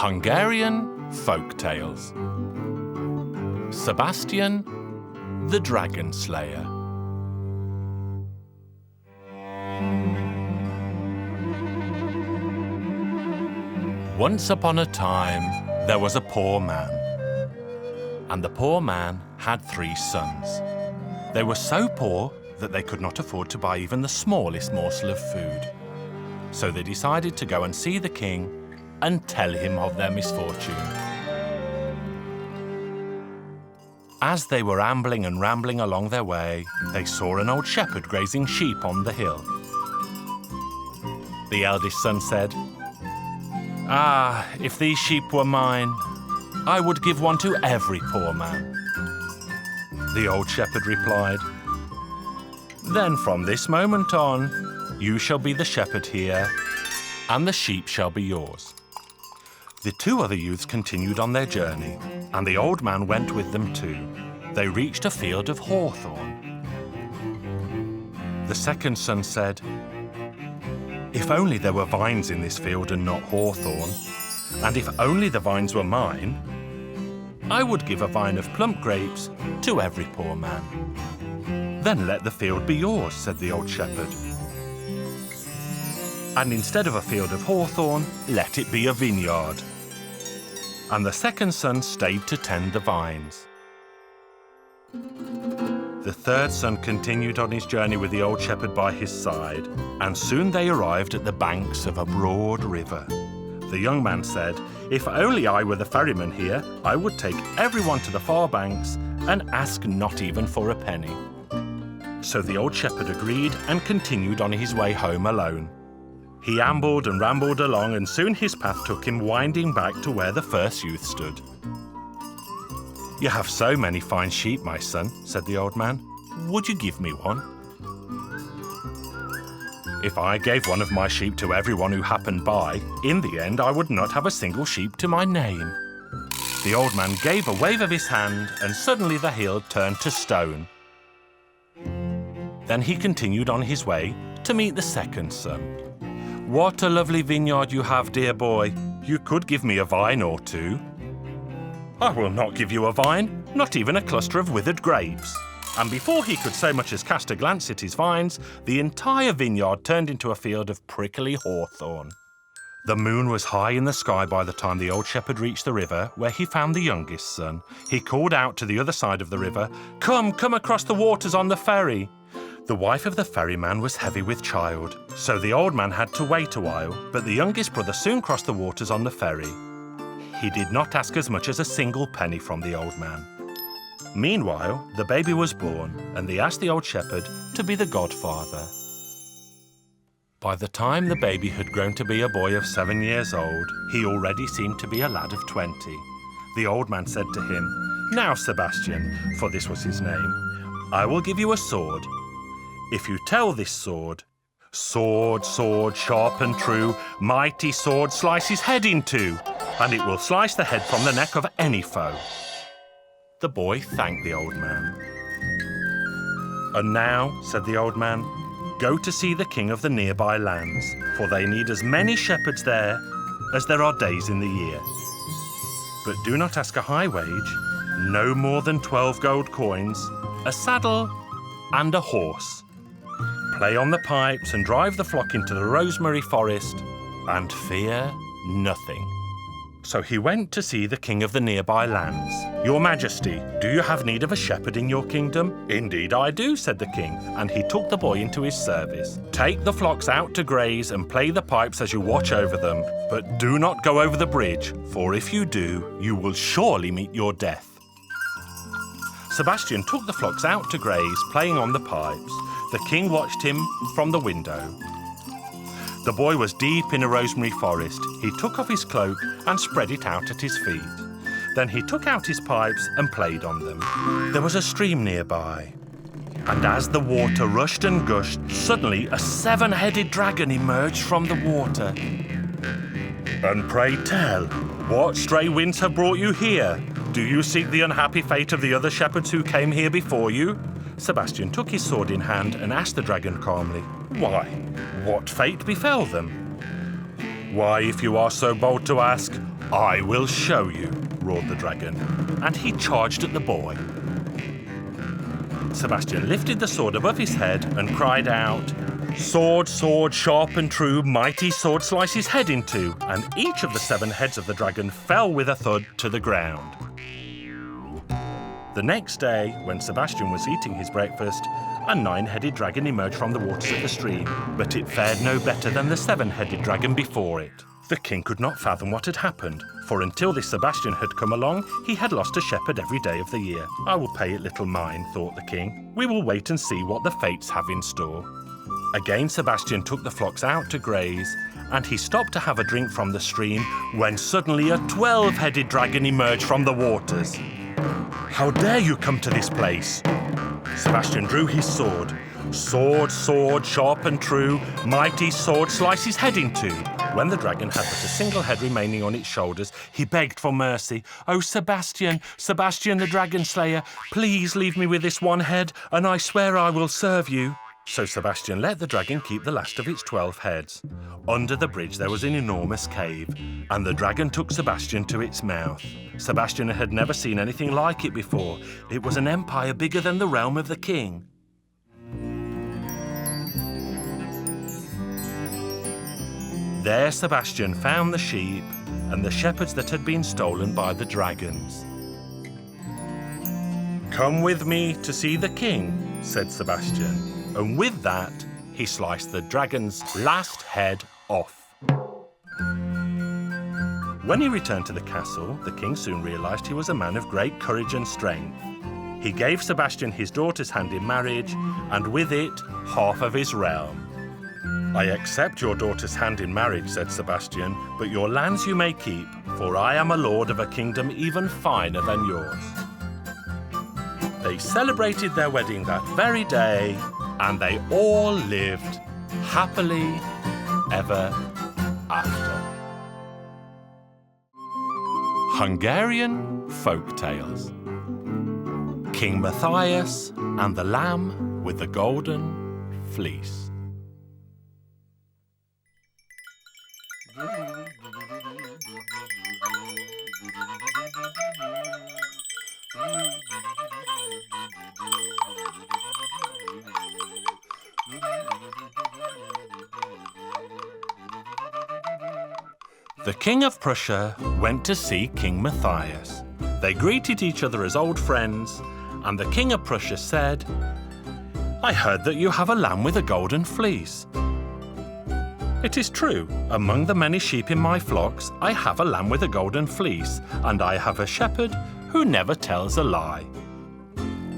Hungarian Folk Tales. Sebastian, the Dragon Slayer. Once upon a time, there was a poor man. And the poor man had 3 sons. They were so poor that they could not afford to buy even the smallest morsel of food. So they decided to go and see the king and tell him of their misfortune. As they were ambling and rambling along their way, they saw an old shepherd grazing sheep on the hill. The eldest son said, "Ah, if these sheep were mine, I would give one to every poor man." The old shepherd replied, "Then from this moment on, you shall be the shepherd here, and the sheep shall be yours." The 2 other youths continued on their journey, and the old man went with them too. They reached a field of hawthorn. The second son said, "If only there were vines in this field and not hawthorn, and if only the vines were mine, I would give a vine of plump grapes to every poor man." "Then let the field be yours," said the old shepherd. "And instead of a field of hawthorn, let it be a vineyard." And the second son stayed to tend the vines. The third son continued on his journey with the old shepherd by his side, and soon they arrived at the banks of a broad river. The young man said, "If only I were the ferryman here, I would take everyone to the far banks and ask not even for a penny." So the old shepherd agreed and continued on his way home alone. He ambled and rambled along, and soon his path took him winding back to where the first youth stood. "You have so many fine sheep, my son," said the old man. "Would you give me one?" "If I gave one of my sheep to everyone who happened by, in the end I would not have a single sheep to my name." The old man gave a wave of his hand, and suddenly the hill turned to stone. Then he continued on his way to meet the second son. "What a lovely vineyard you have, dear boy. You could give me a vine or 2. "I will not give you a vine, not even a cluster of withered grapes." And before he could so much as cast a glance at his vines, the entire vineyard turned into a field of prickly hawthorn. The moon was high in the sky by the time the old shepherd reached the river, where he found the youngest son. He called out to the other side of the river, Come across the waters on the ferry." The wife of the ferryman was heavy with child, so the old man had to wait a while, but the youngest brother soon crossed the waters on the ferry. He did not ask as much as a single penny from the old man. Meanwhile, the baby was born, and they asked the old shepherd to be the godfather. By the time the baby had grown to be a boy of 7 years old, he already seemed to be a lad of 20. The old man said to him, "Now, Sebastian," for this was his name, "I will give you a sword. If you tell this sword, 'Sword, sword, sharp and true, mighty sword, slice his head in 2,' and it will slice the head from the neck of any foe." The boy thanked the old man. "And now," said the old man, "go to see the king of the nearby lands, for they need as many shepherds there as there are days in the year. But do not ask a high wage, no more than 12 gold coins, a saddle and a horse. Play on the pipes and drive the flock into the rosemary forest, and fear nothing." So he went to see the king of the nearby lands. "Your Majesty, do you have need of a shepherd in your kingdom?" "Indeed I do," said the king, and he took the boy into his service. "Take the flocks out to graze and play the pipes as you watch over them, but do not go over the bridge, for if you do, you will surely meet your death." Sebastian took the flocks out to graze, playing on the pipes. The king watched him from the window. The boy was deep in a rosemary forest. He took off his cloak and spread it out at his feet. Then he took out his pipes and played on them. There was a stream nearby, and as the water rushed and gushed, suddenly a 7-headed dragon emerged from the water. "And pray tell, what stray winds have brought you here? Do you seek the unhappy fate of the other shepherds who came here before you?" Sebastian took his sword in hand and asked the dragon calmly, "Why, what fate befell them?" "Why, if you are so bold to ask, "I will show you," roared the dragon, and he charged at the boy. Sebastian lifted the sword above his head and cried out, "Sword, sword, sharp and true, mighty sword slice his head in two," and each of the 7 heads of the dragon fell with a thud to the ground. The next day, when Sebastian was eating his breakfast, a 9-headed dragon emerged from the waters of the stream, but it fared no better than the 7-headed dragon before it. The king could not fathom what had happened, for until this Sebastian had come along, he had lost a shepherd every day of the year. "I will pay it little mind," thought the king. "We will wait and see what the fates have in store." Again Sebastian took the flocks out to graze, and he stopped to have a drink from the stream when suddenly a 12-headed dragon emerged from the waters. "How dare you come to this place?" Sebastian drew his sword. "Sword, sword, sharp and true, mighty sword slice his head in two." When the dragon had but a single head remaining on its shoulders, he begged for mercy. "Oh, Sebastian, Sebastian the dragon slayer, please leave me with this one head, and I swear I will serve you." So Sebastian let the dragon keep the last of its 12 heads. Under the bridge there was an enormous cave, and the dragon took Sebastian to its mouth. Sebastian had never seen anything like it before. It was an empire bigger than the realm of the king. There Sebastian found the sheep and the shepherds that had been stolen by the dragons. "Come with me to see the king," said Sebastian, and with that he sliced the dragon's last head off. When he returned to the castle, the king soon realized he was a man of great courage and strength. He gave Sebastian his daughter's hand in marriage, and with it, half of his realm. "I accept your daughter's hand in marriage," said Sebastian, "but your lands you may keep, for I am a lord of a kingdom even finer than yours." They celebrated their wedding that very day, and they all lived happily ever after. Hungarian Folk Tales. King Matthias and the Lamb with the Golden Fleece. The King of Prussia went to see King Matthias. They greeted each other as old friends, and the King of Prussia said, "I heard that you have a lamb with a golden fleece." "It is true. Among the many sheep in my flocks, I have a lamb with a golden fleece, and I have a shepherd who never tells a lie."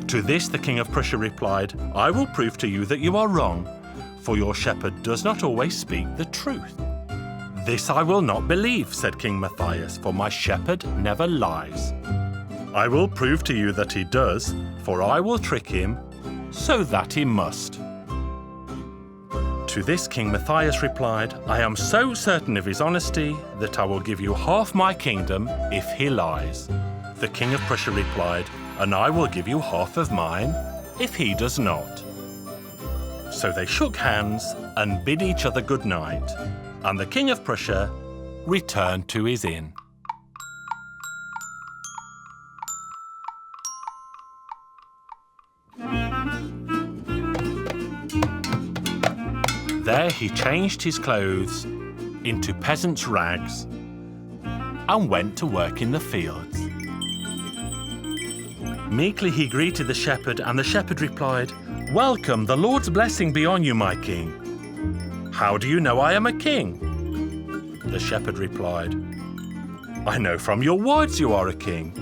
To this the King of Prussia replied, "I will prove to you that you are wrong, for your shepherd does not always speak the truth." "This I will not believe," said King Matthias, "for my shepherd never lies." "I will prove to you that he does, for I will trick him, so that he must." To this King Matthias replied, "I am so certain of his honesty that I will give you half my kingdom if he lies." The King of Prussia replied, "And I will give you half of mine if he does not." So they shook hands and bid each other good night, and the King of Prussia returned to his inn. There he changed his clothes into peasant's rags and went to work in the fields. Meekly he greeted the shepherd, and the shepherd replied, "Welcome, the Lord's blessing be on you, my king." "How do you know I am a king?" The shepherd replied, "I know from your words you are a king."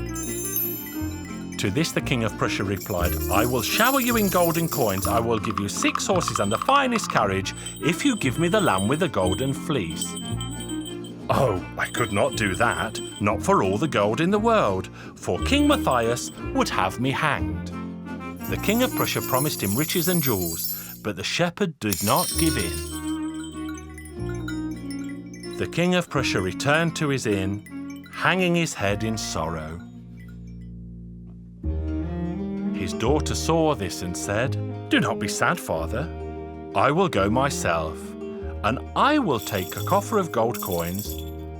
To this the King of Prussia replied, "I will shower you in golden coins. I will give you 6 horses and the finest carriage if you give me the lamb with the golden fleece." "Oh, I could not do that, not for all the gold in the world, for King Matthias would have me hanged." The King of Prussia promised him riches and jewels, but the shepherd did not give in. The King of Prussia returned to his inn, hanging his head in sorrow. His daughter saw this and said, "Do not be sad, father. I will go myself, and I will take a coffer of gold coins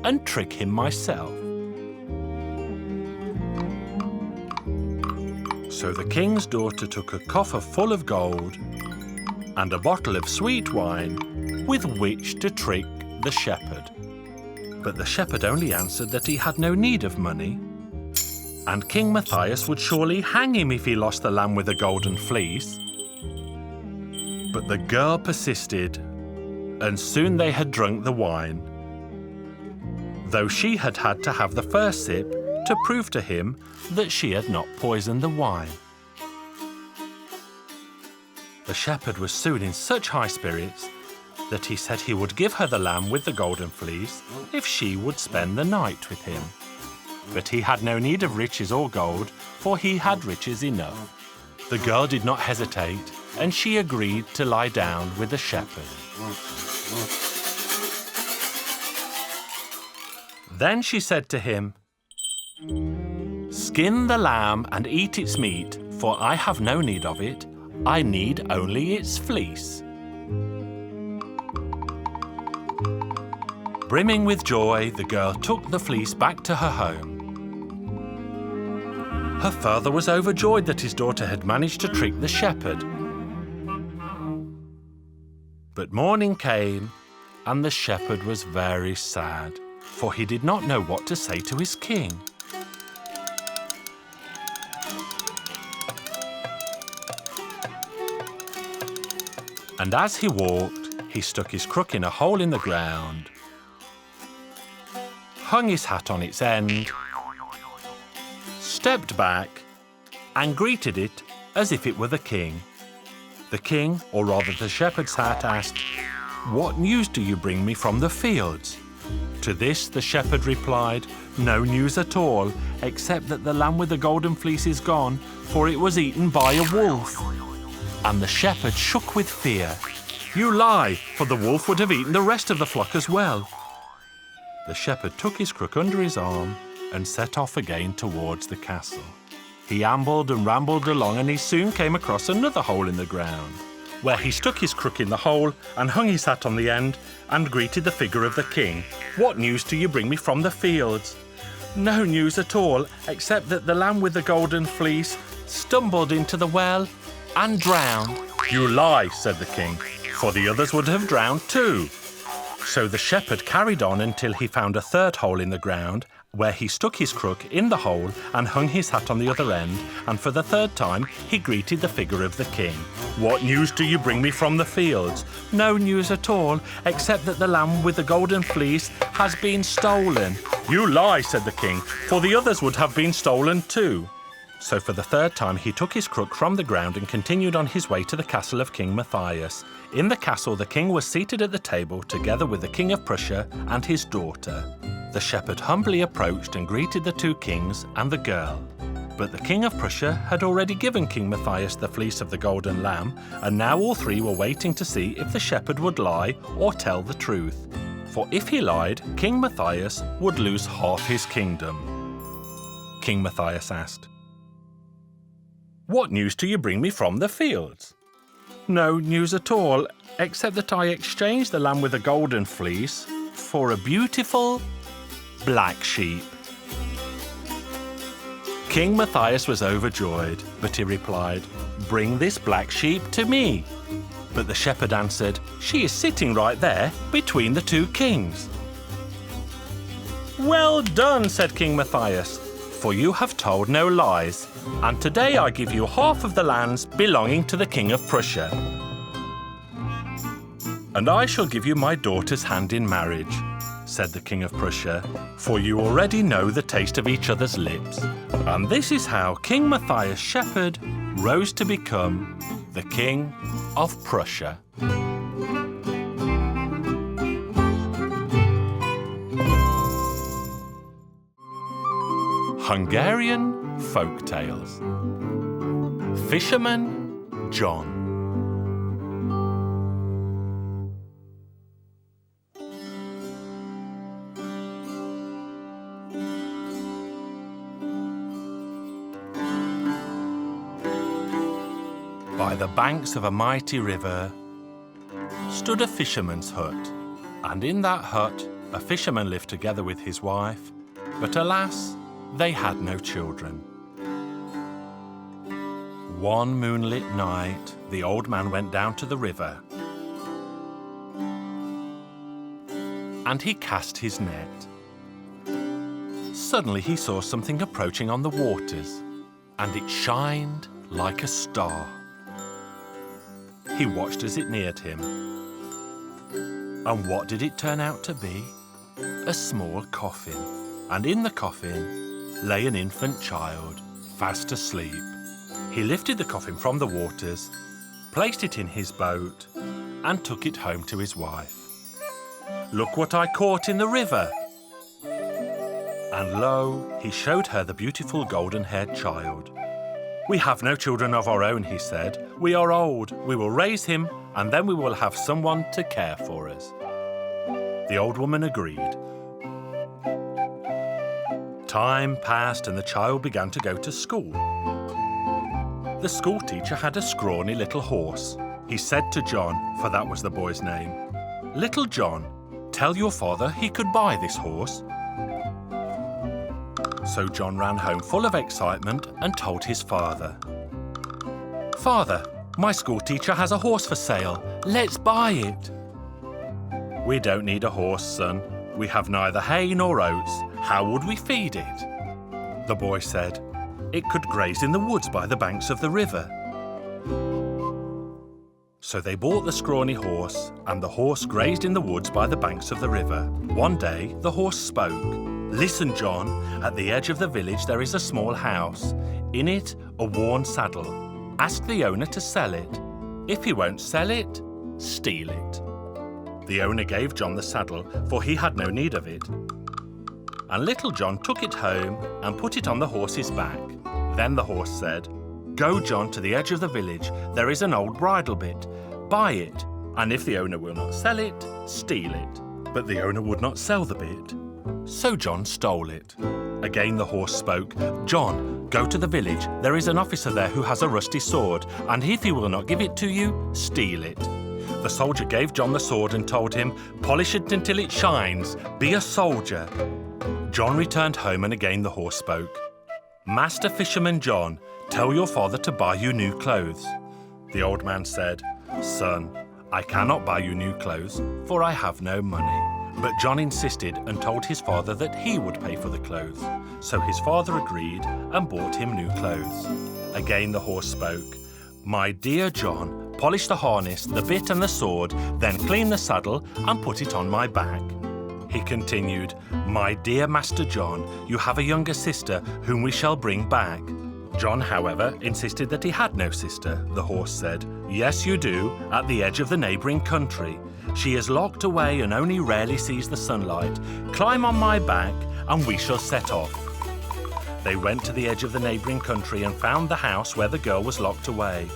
and trick him myself." So the king's daughter took a coffer full of gold and a bottle of sweet wine with which to trick the shepherd. But the shepherd only answered that he had no need of money, and King Matthias would surely hang him if he lost the lamb with the golden fleece. But the girl persisted, and soon they had drunk the wine, though she had had to have the first sip to prove to him that she had not poisoned the wine. The shepherd was soon in such high spirits that he said he would give her the lamb with the golden fleece if she would spend the night with him. But he had no need of riches or gold, for he had riches enough. The girl did not hesitate, and she agreed to lie down with the shepherd. Then she said to him, "Skin the lamb and eat its meat, for I have no need of it. I need only its fleece." Brimming with joy, the girl took the fleece back to her home. Her father was overjoyed that his daughter had managed to trick the shepherd. But morning came, and the shepherd was very sad, for he did not know what to say to his king. And as he walked, he stuck his crook in a hole in the ground, hung his hat on its end, stepped back, and greeted it as if it were the king. The king, or rather the shepherd's hat, asked, "What news do you bring me from the fields?" To this the shepherd replied, "No news at all, except that the lamb with the golden fleece is gone, for it was eaten by a wolf." And the shepherd shook with fear. "You lie, for the wolf would have eaten the rest of the flock as well." The shepherd took his crook under his arm and set off again towards the castle. He ambled and rambled along, and he soon came across another hole in the ground, where he stuck his crook in the hole and hung his hat on the end and greeted the figure of the king. "What news do you bring me from the fields?" "No news at all, except that the lamb with the golden fleece stumbled into the well and drowned." "You lie," said the king, "for the others would have drowned too." So the shepherd carried on until he found a third hole in the ground, where he stuck his crook in the hole and hung his hat on the other end, and for the third time he greeted the figure of the king. "What news do you bring me from the fields?" "No news at all, except that the lamb with the golden fleece has been stolen." "You lie," said the king, "for the others would have been stolen too." So for the third time he took his crook from the ground and continued on his way to the castle of King Matthias. In the castle the king was seated at the table together with the King of Prussia and his daughter. The shepherd humbly approached and greeted the two kings and the girl. But the King of Prussia had already given King Matthias the fleece of the golden lamb, and now all three were waiting to see if the shepherd would lie or tell the truth. For if he lied, King Matthias would lose half his kingdom. King Matthias asked, "What news do you bring me from the fields?" "No news at all, except that I exchanged the lamb with the golden fleece for a beautiful black sheep." King Matthias was overjoyed, but he replied, "Bring this black sheep to me." But the shepherd answered, "She is sitting right there between the two kings." "Well done," said King Matthias, "for you have told no lies, and today I give you half of the lands belonging to the King of Prussia. And I shall give you my daughter's hand in marriage," said the King of Prussia, "for you already know the taste of each other's lips." And this is how King Matthias Shepherd rose to become the King of Prussia. Hungarian Folk Tales. Fisherman John. By the banks of a mighty river stood a fisherman's hut, and in that hut a fisherman lived together with his wife, but alas, they had no children. One moonlit night, the old man went down to the river and he cast his net. Suddenly he saw something approaching on the waters, and it shined like a star. He watched as it neared him. And what did it turn out to be? A small coffin. And in the coffin lay an infant child, fast asleep. He lifted the coffin from the waters, placed it in his boat, and took it home to his wife. "Look what I caught in the river." And lo, he showed her the beautiful golden-haired child. "We have no children of our own," he said. "We are old. We will raise him, and then we will have someone to care for us." The old woman agreed. Time passed and the child began to go to school. The school teacher had a scrawny little horse. He said to John, for that was the boy's name, "Little John, tell your father he could buy this horse." So John ran home full of excitement and told his father. "Father, my school teacher has a horse for sale. Let's buy it." "We don't need a horse, son. We have neither hay nor oats. How would we feed it?" The boy said, "It could graze in the woods by the banks of the river." So they bought the scrawny horse, and the horse grazed in the woods by the banks of the river. One day, the horse spoke. "Listen, John, at the edge of the village there is a small house. In it, a worn saddle. Ask the owner to sell it. If he won't sell it, steal it." The owner gave John the saddle, for he had no need of it. And little John took it home and put it on the horse's back. Then the horse said, "Go, John, to the edge of the village. There is an old bridle bit. Buy it, and if the owner will not sell it, steal it." But the owner would not sell the bit. So John stole it. Again the horse spoke, "John, go to the village. There is an officer there who has a rusty sword, and if he will not give it to you, steal it." The soldier gave John the sword and told him, "Polish it until it shines. Be a soldier." John returned home and again the horse spoke. "Master Fisherman John, tell your father to buy you new clothes." The old man said, "Son, I cannot buy you new clothes, for I have no money." But John insisted and told his father that he would pay for the clothes. So his father agreed and bought him new clothes. Again the horse spoke. "My dear John, polish the harness, the bit and the sword, then clean the saddle and put it on my back." He continued, "My dear Master John, you have a younger sister whom we shall bring back." John, however, insisted that he had no sister. The horse said, "Yes, you do, at the edge of the neighbouring country. She is locked away and only rarely sees the sunlight. Climb on my back and we shall set off." They went to the edge of the neighbouring country and found the house where the girl was locked away.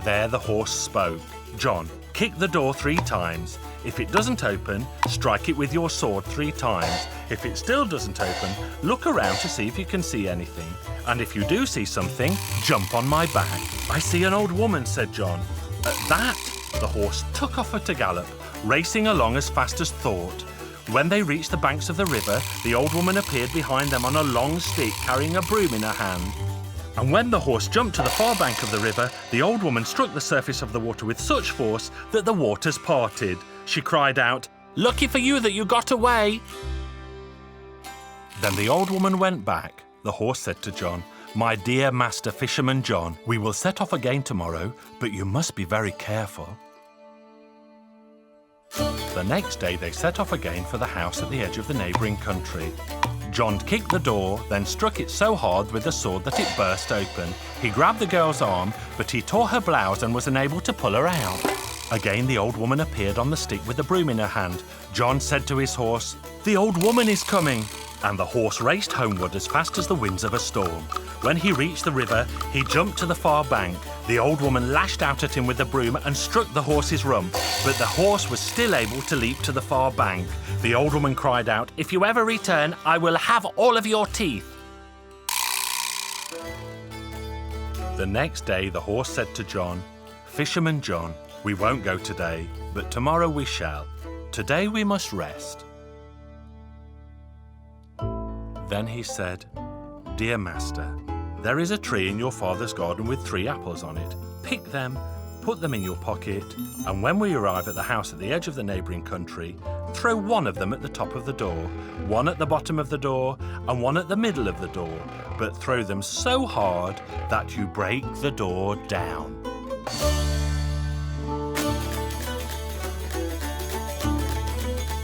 There the horse spoke. "John, kick the door 3 times. If it doesn't open, strike it with your sword 3 times. If it still doesn't open, look around to see if you can see anything. And if you do see something, jump on my back." "I see an old woman," said John. At that, the horse took off at a gallop, racing along as fast as thought. When they reached the banks of the river, the old woman appeared behind them on a long stick carrying a broom in her hand. And when the horse jumped to the far bank of the river, the old woman struck the surface of the water with such force that the waters parted. She cried out, "Lucky for you that you got away!" Then the old woman went back. The horse said to John, "My dear Master Fisherman John, we will set off again tomorrow, but you must be very careful." The next day they set off again for the house at the edge of the neighbouring country. John kicked the door, then struck it so hard with the sword that it burst open. He grabbed the girl's arm, but he tore her blouse and was unable to pull her out. Again the old woman appeared on the stick with the broom in her hand. John said to his horse, "The old woman is coming!" And the horse raced homeward as fast as the winds of a storm. When he reached the river, he jumped to the far bank. The old woman lashed out at him with the broom and struck the horse's rump, but the horse was still able to leap to the far bank. The old woman cried out, "If you ever return, I will have all of your teeth." The next day, the horse said to John, "Fisherman John, we won't go today, but tomorrow we shall. Today we must rest." Then he said, "Dear Master, There is a tree in your father's garden with 3 apples on it. Pick them, put them in your pocket, and when we arrive at the house at the edge of the neighbouring country, throw one of them at the top of the door, one at the bottom of the door, and one at the middle of the door, but throw them so hard that you break the door down.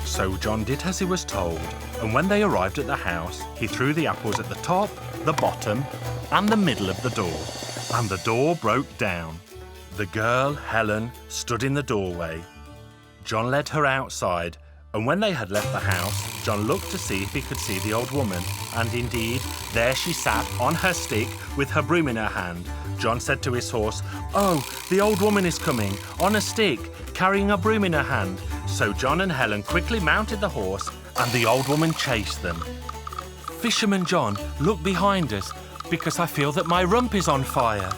So John did as he was told, and when they arrived at the house, he threw the apples at the top, the bottom, and the middle of the door, and the door broke down. The girl, Helen, stood in the doorway. John led her outside, and when they had left the house, John looked to see if he could see the old woman, and indeed, there she sat on her stick with her broom in her hand. John said to his horse, "Oh, the old woman is coming, on a stick, carrying a broom in her hand." So John and Helen quickly mounted the horse, and the old woman chased them. "Fisherman John, look behind us, because I feel that my rump is on fire."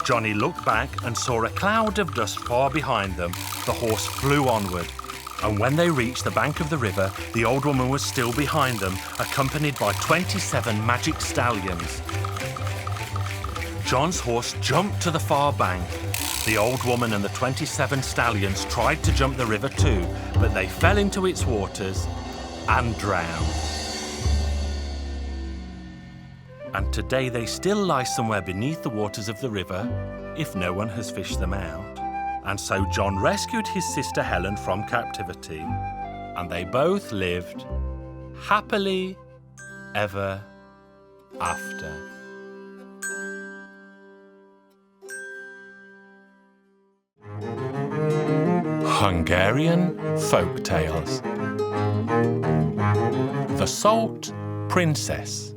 Johnny looked back and saw a cloud of dust far behind them. The horse flew onward, and when they reached the bank of the river, the old woman was still behind them, accompanied by 27 magic stallions. John's horse jumped to the far bank. The old woman and the 27 stallions tried to jump the river too, but they fell into its waters and drowned. And today they still lie somewhere beneath the waters of the river, if no one has fished them out. And so John rescued his sister Helen from captivity, and they both lived happily ever after. Hungarian Folk Tales. The Salt Princess.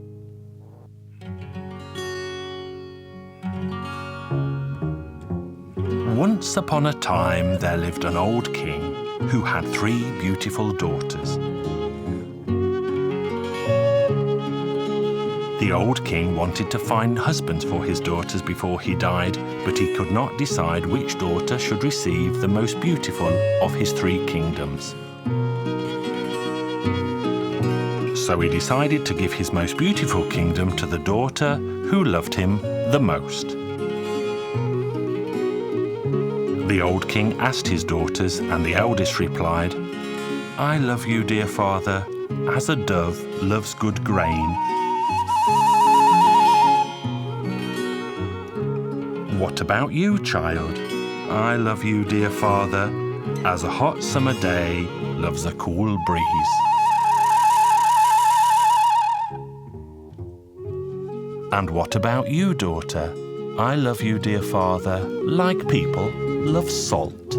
Once upon a time there lived an old king who had 3 beautiful daughters. The old king wanted to find husbands for his daughters before he died, but he could not decide which daughter should receive the most beautiful of his 3 kingdoms. So he decided to give his most beautiful kingdom to the daughter who loved him the most. The old king asked his daughters, and the eldest replied, "I love you, dear father, as a dove loves good grain." "What about you, child?" "I love you, dear father, as a hot summer day loves a cool breeze." "And what about you, daughter?" "I love you, dear father, like people love salt."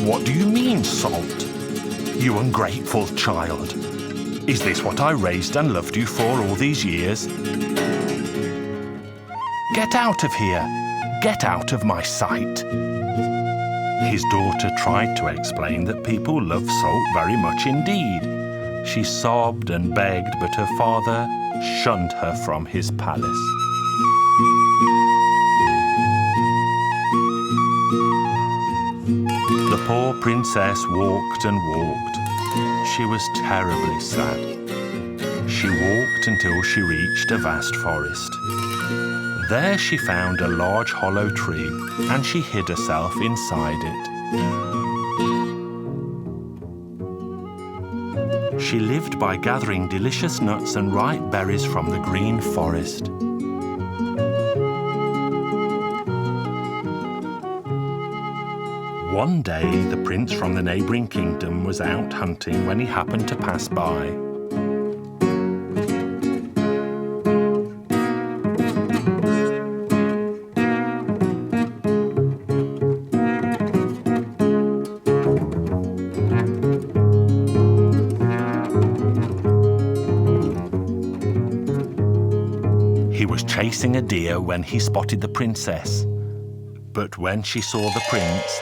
"What do you mean, salt? You ungrateful child. Is this what I raised and loved you for all these years? Get out of here! Get out of my sight!" His daughter tried to explain that people love salt very much indeed. She sobbed and begged, but her father shunned her from his palace. The poor princess walked and walked. She was terribly sad. She walked until she reached a vast forest. There she found a large hollow tree, and she hid herself inside it. She lived by gathering delicious nuts and ripe berries from the green forest. One day, the prince from the neighbouring kingdom was out hunting when he happened to pass by. He was chasing a deer when he spotted the princess. But when she saw the prince,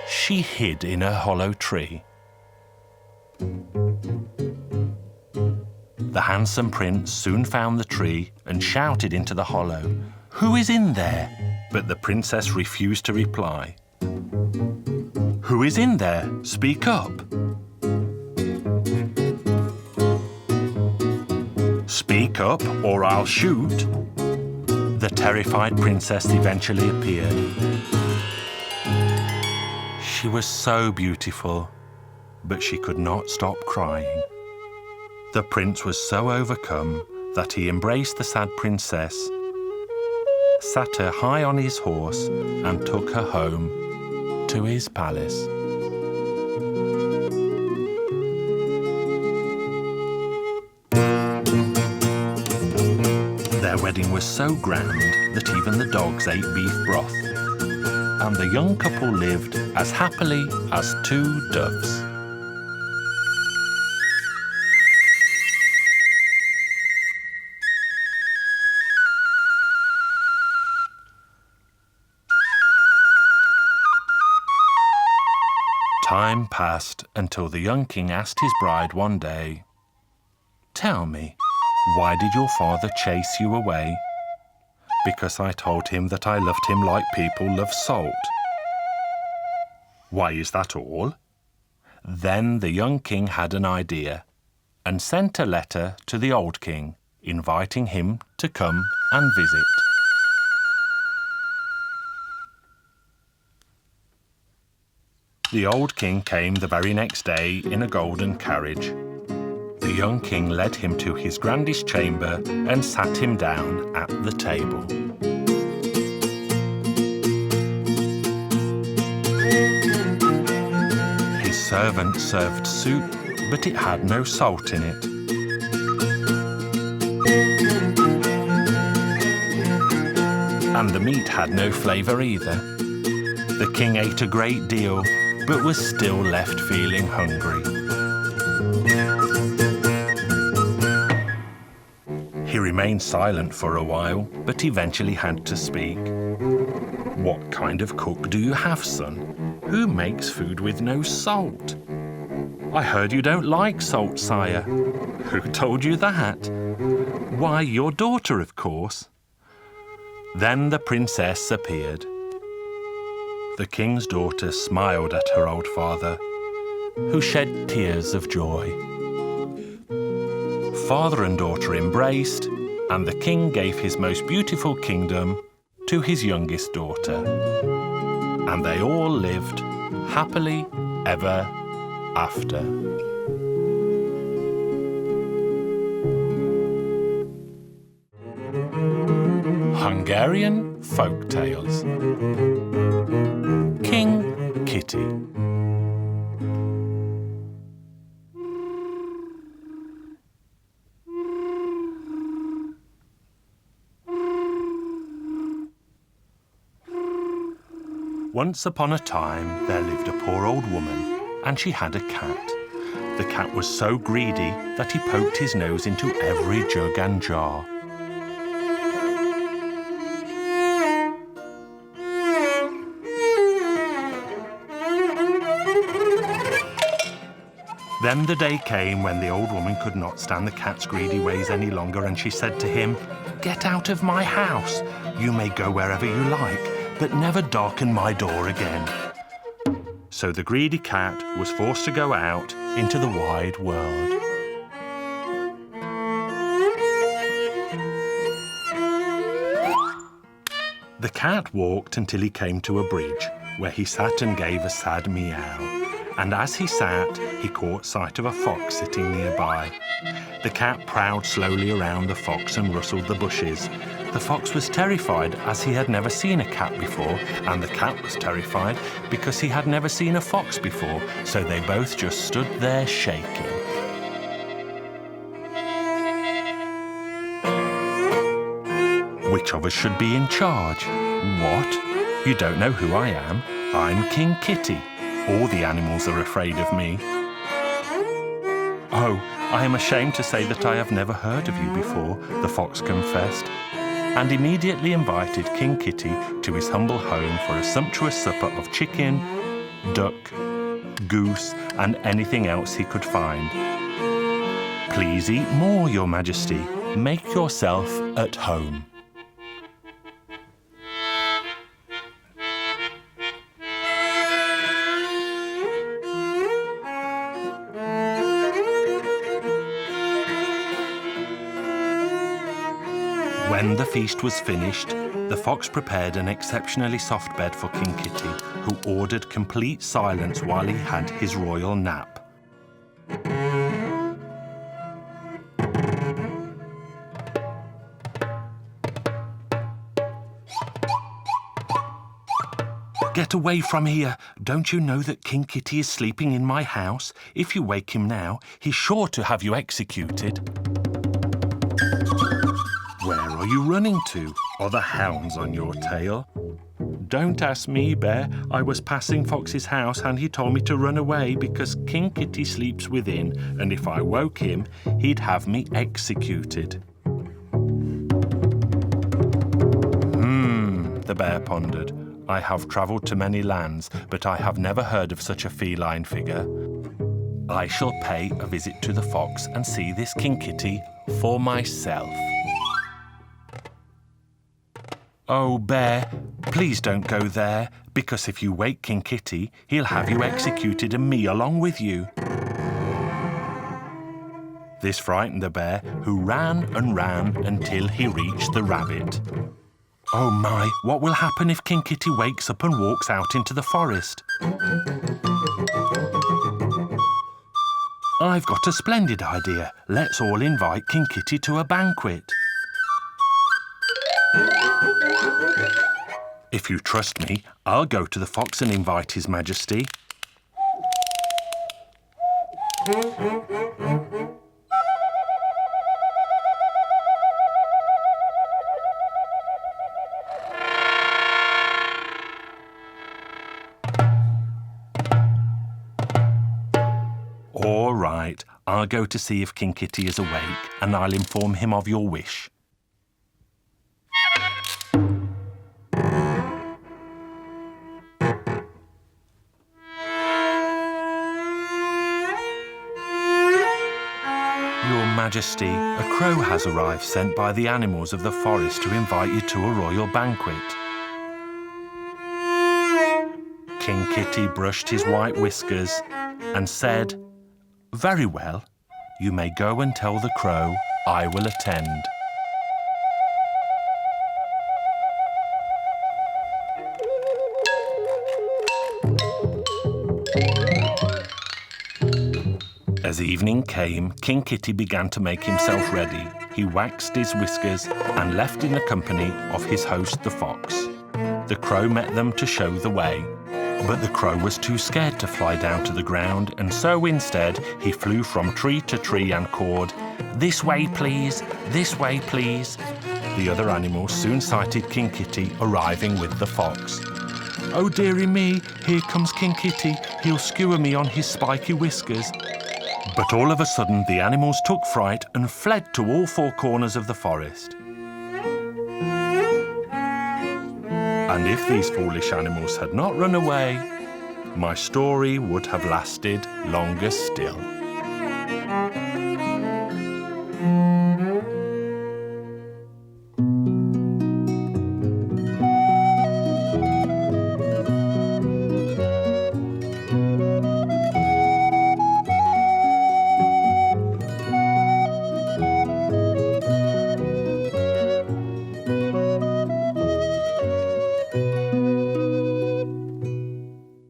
she hid in a hollow tree. The handsome prince soon found the tree and shouted into the hollow, "Who is in there?" But the princess refused to reply. "Who is in there? Speak up." Speak up or I'll shoot. The terrified princess eventually appeared. She was so beautiful, but she could not stop crying. The prince was so overcome that he embraced the sad princess, sat her high on his horse, and took her home to his palace. Their wedding was so grand that even the dogs ate beef broth, and the young couple lived as happily as two doves. Time passed until the young king asked his bride one day, "Tell me, why did your father chase you away?" "Because I told him that I loved him like people love salt." "Why, is that all?" Then the young king had an idea and sent a letter to the old king, inviting him to come and visit. The old king came the very next day in a golden carriage. The young king led him to his grandest chamber and sat him down at the table. His servant served soup, but it had no salt in it. And the meat had no flavour either. The king ate a great deal, but was still left feeling hungry. He remained silent for a while, but eventually had to speak. "What kind of cook do you have, son? Who makes food with no salt?" "I heard you don't like salt, sire." "Who told you that?" "Why, your daughter, of course." Then the princess appeared. The king's daughter smiled at her old father, who shed tears of joy. Father and daughter embraced, and the king gave his most beautiful kingdom to his youngest daughter. And they all lived happily ever after. Hungarian Folk Tales. King Kitty. Once upon a time, there lived a poor old woman, and she had a cat. The cat was so greedy that he poked his nose into every jug and jar. Then the day came when the old woman could not stand the cat's greedy ways any longer, and she said to him, "Get out of my house. You may go wherever you like, but never darken my door again." So the greedy cat was forced to go out into the wide world. The cat walked until he came to a bridge, where he sat and gave a sad meow. And as he sat, he caught sight of a fox sitting nearby. The cat prowled slowly around the fox and rustled the bushes. The fox was terrified, as he had never seen a cat before, and the cat was terrified because he had never seen a fox before, so they both just stood there shaking. Which of us should be in charge? What? You don't know who I am? I'm King Kitty. All the animals are afraid of me. "Oh, I am ashamed to say that I have never heard of you before," the fox confessed, and immediately invited King Kitty to his humble home for a sumptuous supper of chicken, duck, goose, and anything else he could find. "Please eat more, Your Majesty. Make yourself at home." When the feast was finished, the fox prepared an exceptionally soft bed for King Kitty, who ordered complete silence while he had his royal nap. Get away from here! Don't you know that King Kitty is sleeping in my house? If you wake him now, he's sure to have you executed. Where are you running to? Are the hounds on your tail? Don't ask me, Bear. I was passing Fox's house and he told me to run away because King Kitty sleeps within, and if I woke him, he'd have me executed. The bear pondered. I have travelled to many lands, but I have never heard of such a feline figure. I shall pay a visit to the fox and see this King Kitty for myself. Oh, Bear, please don't go there, because if you wake King Kitty, he'll have you executed and me along with you. This frightened the bear, who ran and ran until he reached the rabbit. Oh my, what will happen if King Kitty wakes up and walks out into the forest? I've got a splendid idea. Let's all invite King Kitty to a banquet. If you trust me, I'll go to the fox and invite His Majesty. All right, I'll go to see if King Kitty is awake, and I'll inform him of your wish. Your Majesty, a crow has arrived sent by the animals of the forest to invite you to a royal banquet. King Kitty brushed his white whiskers and said, "Very well, you may go and tell the crow I will attend." As evening came, King Kitty began to make himself ready. He waxed his whiskers and left in the company of his host the fox. The crow met them to show the way. But the crow was too scared to fly down to the ground, and so instead he flew from tree to tree and called, "This way, please! This way, please!" The other animals soon sighted King Kitty arriving with the fox. "Oh, dearie me, here comes King Kitty. He'll skewer me on his spiky whiskers." But all of a sudden the animals took fright and fled to all four corners of the forest. And if these foolish animals had not run away, my story would have lasted longer still.